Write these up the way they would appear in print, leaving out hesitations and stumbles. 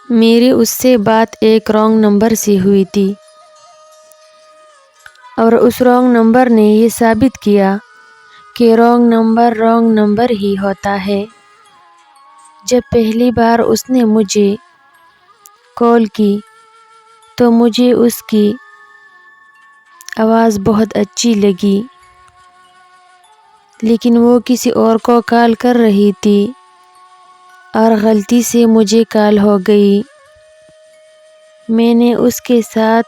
میری اس سے بات ایک رانگ نمبر سے ہوئی تھی، اور اس رانگ نمبر نے یہ ثابت کیا کہ رانگ نمبر ہی ہوتا ہے۔ جب پہلی بار اس نے مجھے کال کی تو مجھے اس کی آواز بہت اچھی لگی، لیکن وہ کسی اور کو کال کر رہی تھی اور غلطی سے مجھے کال ہو گئی۔ میں نے اس کے ساتھ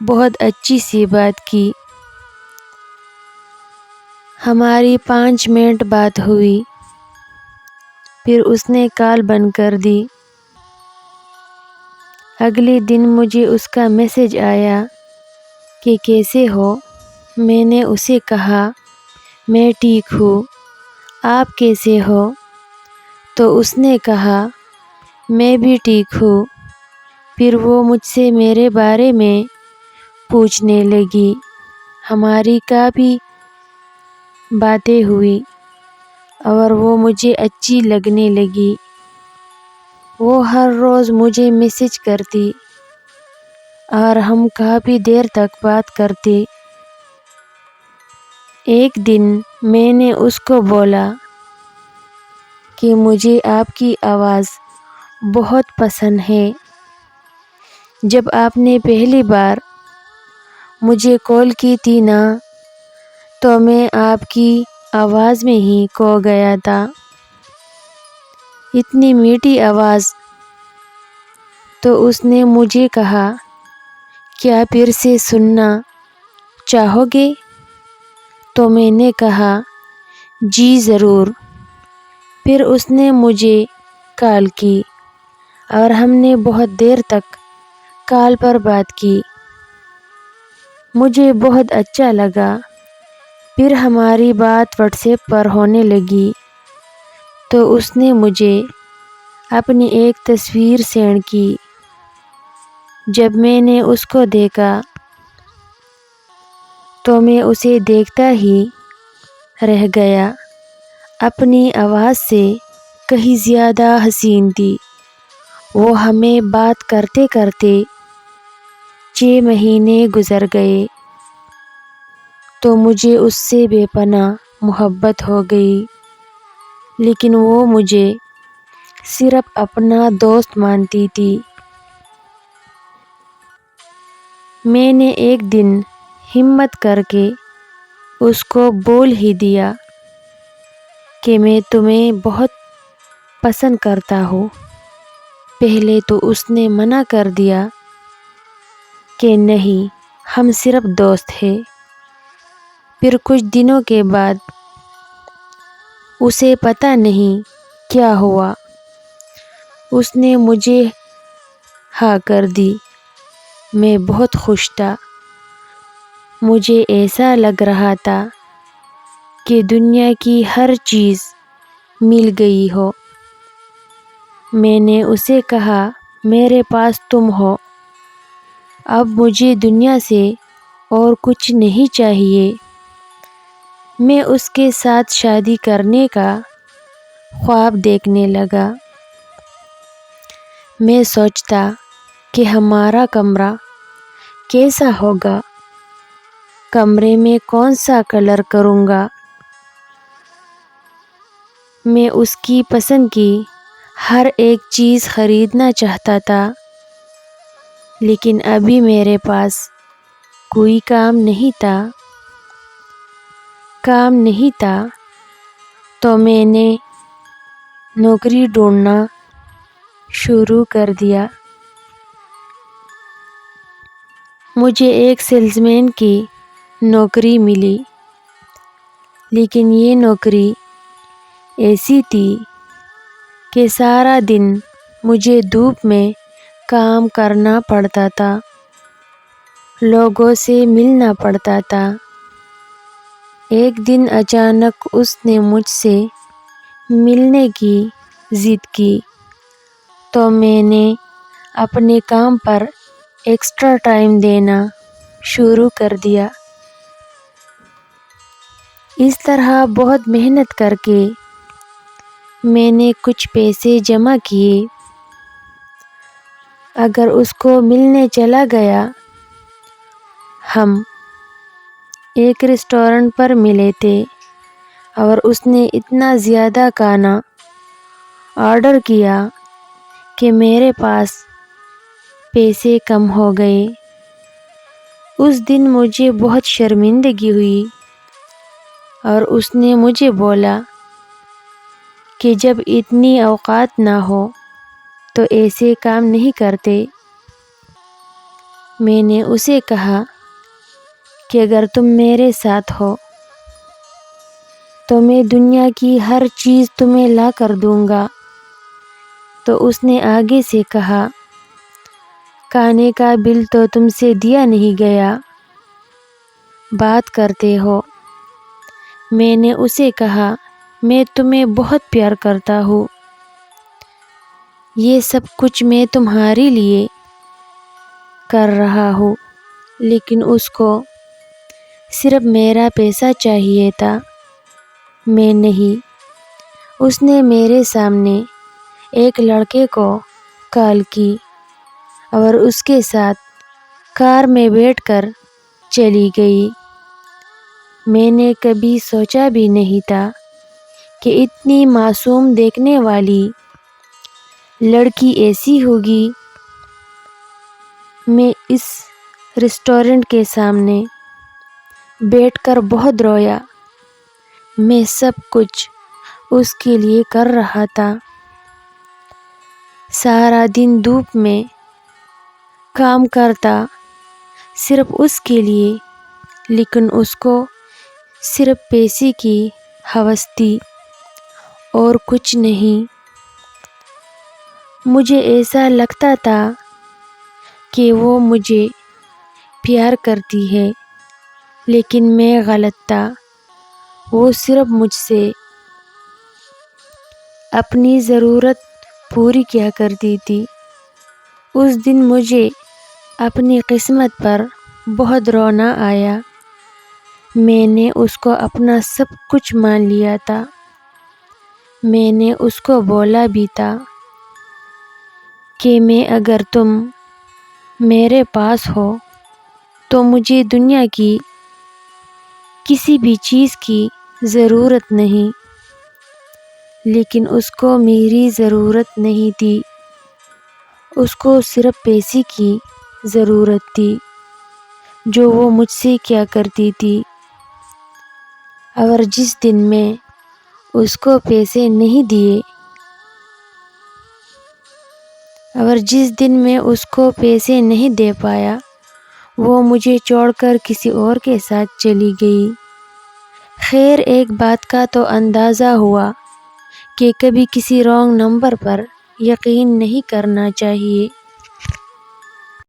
بہت اچھی سی بات کی، ہماری 5 منٹ بات ہوئی، پھر اس نے کال بند کر دی۔ اگلے دن مجھے اس کا میسج آیا کہ کیسے ہو؟ میں نے اسے کہا میں ٹھیک ہوں، آپ کیسے ہو؟ تو اس نے کہا میں بھی ٹھیک ہوں۔ پھر وہ مجھ سے میرے بارے میں پوچھنے لگی، ہماری کافی باتیں ہوئی اور وہ مجھے اچھی لگنے لگی۔ وہ ہر روز مجھے میسج کرتی اور ہم کافی دیر تک بات کرتے۔ ایک دن میں نے اس کو بولا کہ مجھے آپ کی آواز بہت پسند ہے۔ جب آپ نے پہلی بار مجھے کال کی تھی نا، تو میں آپ کی آواز میں ہی کھو گیا تھا، اتنی میٹھی آواز۔ تو اس نے مجھے کہا کیا پھر سے سننا چاہو گے؟ تو میں نے کہا جی ضرور۔ پھر اس نے مجھے کال کی اور ہم نے بہت دیر تک کال پر بات کی، مجھے بہت اچھا لگا۔ پھر ہماری بات واٹس ایپ پر ہونے لگی، تو اس نے مجھے اپنی ایک تصویر سینڈ کی۔ جب میں نے اس کو دیکھا تو میں اسے دیکھتا ہی رہ گیا، اپنی آواز سے کہیں زیادہ حسین تھی۔ وہ ہمیں بات کرتے کرتے 6 مہینے گزر گئے، تو مجھے اس سے بے پناہ محبت ہو گئی، لیکن وہ مجھے صرف اپنا دوست مانتی تھی۔ میں نے ایک دن ہمت کر کے اس کو بول ہی دیا کہ میں تمہیں بہت پسند کرتا ہوں۔ پہلے تو اس نے منع کر دیا کہ نہیں، ہم صرف دوست ہیں۔ پھر کچھ دنوں کے بعد اسے پتہ نہیں کیا ہوا، اس نے مجھے ہاں کر دی۔ میں بہت خوش تھا، مجھے ایسا لگ رہا تھا کہ دنیا کی ہر چیز مل گئی ہو۔ میں نے اسے کہا میرے پاس تم ہو، اب مجھے دنیا سے اور کچھ نہیں چاہیے۔ میں اس کے ساتھ شادی کرنے کا خواب دیکھنے لگا۔ میں سوچتا کہ ہمارا کمرہ کیسا ہوگا، کمرے میں کون سا کلر کروں گا۔ میں اس کی پسند کی ہر ایک چیز خریدنا چاہتا تھا، لیکن ابھی میرے پاس کوئی کام نہیں تھا، تو میں نے نوکری ڈھونڈنا شروع کر دیا۔ مجھے ایک سیلز مین کی نوکری ملی، لیکن یہ نوکری ایسی تھی کہ سارا دن مجھے دھوپ میں کام کرنا پڑتا تھا، لوگوں سے ملنا پڑتا تھا۔ ایک دن اچانک اس نے مجھ سے ملنے کی ضد کی، تو میں نے اپنے کام پر ایکسٹرا ٹائم دینا شروع کر دیا۔ اس طرح بہت محنت کر کے میں نے کچھ پیسے جمع کیے اگر اس کو ملنے چلا گیا۔ ہم ایک ریسٹورنٹ پر ملے تھے اور اس نے اتنا زیادہ کھانا آرڈر کیا کہ میرے پاس پیسے کم ہو گئے۔ اس دن مجھے بہت شرمندگی ہوئی اور اس نے مجھے بولا کہ جب اتنی اوقات نہ ہو تو ایسے کام نہیں کرتے۔ میں نے اسے کہا کہ اگر تم میرے ساتھ ہو تو میں دنیا کی ہر چیز تمہیں لا کر دوں گا۔ تو اس نے آگے سے کہا، کھانے کا بل تو تم سے دیا نہیں گیا، بات کرتے ہو۔ میں نے اسے کہا، میں تمہیں بہت پیار کرتا ہوں، یہ سب کچھ میں تمہارے لیے کر رہا ہوں، لیکن اس کو صرف میرا پیسہ چاہیے تھا، میں نہیں۔ اس نے میرے سامنے ایک لڑکے کو کال کی اور اس کے ساتھ کار میں بیٹھ کر چلی گئی۔ میں نے کبھی سوچا بھی نہیں تھا کہ اتنی معصوم دیکھنے والی لڑکی ایسی ہوگی۔ میں اس ریسٹورنٹ کے سامنے بیٹھ کر بہت رویا۔ میں سب کچھ اس کے لیے کر رہا تھا، سارا دن دھوپ میں کام کرتا صرف اس کے لیے، لیکن اس کو صرف پیسے کی ہوس تھی اور کچھ نہیں۔ مجھے ایسا لگتا تھا کہ وہ مجھے پیار کرتی ہے، لیکن میں غلط تھا، وہ صرف مجھ سے اپنی ضرورت پوری کیا کرتی تھی۔ اس دن مجھے اپنی قسمت پر بہت رونا آیا۔ میں نے اس کو اپنا سب کچھ مان لیا تھا۔ میں نے اس کو بولا بھی تھا کہ اگر تم میرے پاس ہو تو مجھے دنیا کی کسی بھی چیز کی ضرورت نہیں، لیکن اس کو میری ضرورت نہیں تھی، اس کو صرف پیسے کی ضرورت تھی جو وہ مجھ سے کیا کرتی تھی۔ اور جس دن میں اس کو پیسے نہیں دے پایا، وہ مجھے چھوڑ کر کسی اور کے ساتھ چلی گئی۔ خیر، ایک بات کا تو اندازہ ہوا کہ کبھی کسی رانگ نمبر پر یقین نہیں کرنا چاہیے۔